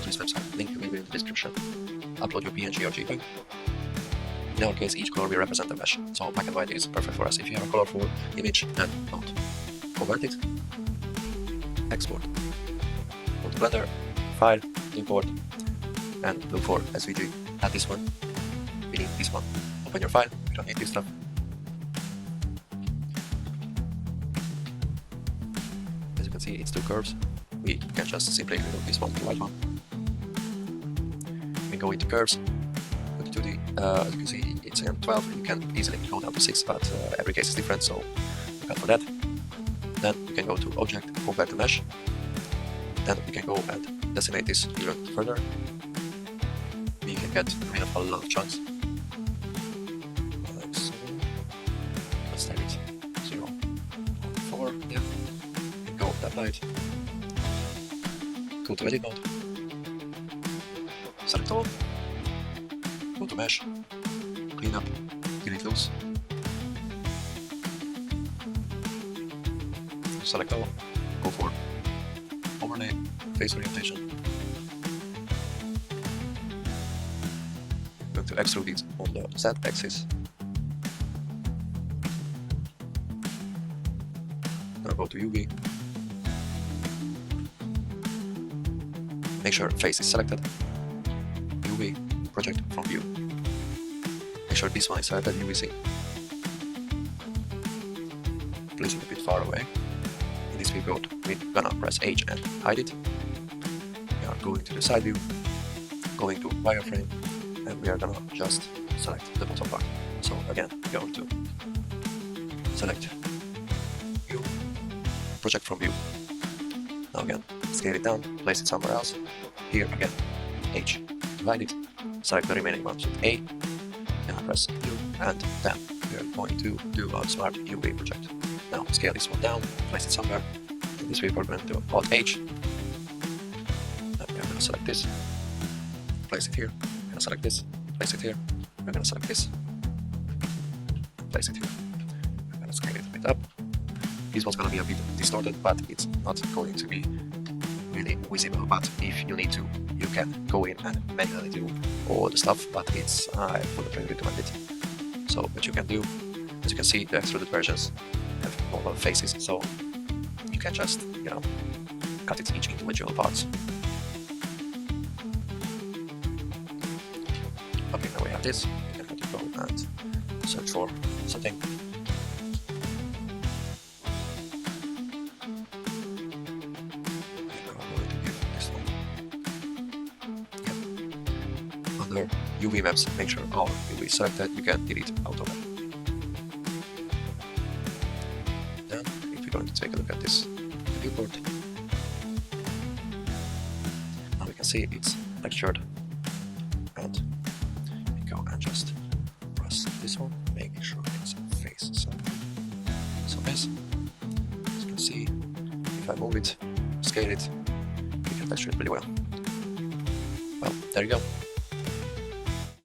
this website. Link will be in the description. Upload your PNG or JPEG. In our case, each color will represent a mesh, so black and white is perfect for us. If you have a colorful image, then don't. Convert it, export, go to Blender, File, Import, and look for SVG. Add this one, we need this one. Open your file, we don't need this stuff. As you can see, it's two curves. We can just simply remove this one, the white one. We go into curves. To the, as you can see, it's in 12. You can easily go down to 6, but every case is different, so look out for that. Then you can go to Object, Convert to Mesh. Then we can go and decimate this even further. We can get rid of a lot of chunks. Like so. Let's type it 0, 4. Yeah. We can go that light. Go to Edit Mode. Select all. Go to Mesh, clean up, delete loose, select all, go for overlay, face orientation. I'm going to extrude it on the Z axis. Now go to UV. Make sure face is selected. UV. Project from view. Make sure this one is selected, UVC. Place it a bit far away. In this viewport, we're gonna press H and hide it. We are going to the side view, going to wireframe, and we are gonna just select the bottom part. So again, we're going to select view, project from view. Now again, scale it down, place it somewhere else. Here again, H, divide it. Select the remaining ones with A, and press U, and then we are going to do our smart UV project. Now scale this one down, place it somewhere. In this way we're going to do Alt H. Then we are going to select this, place it here. We're going to select this, place it here. We're going to select this, place it here. We're going to scale it a bit up. This one's going to be a bit distorted, but it's not going to be really visible. But if you need to, you can go in and manually do all the stuff, but it's I wouldn't really recommend it. So what you can do, as you can see, the extruded versions have normal faces, so you can just, cut it each individual parts. Okay, now we have this. You can go and search for something. Under UV maps, make sure all UV is selected, you can delete out of it. Then, if we're going to take a look at this viewport, now we can see it's textured, and we go and just press this one, making sure it's face. So this, as you can see, if I move it, scale it, we can texture it really well. Well, there you go.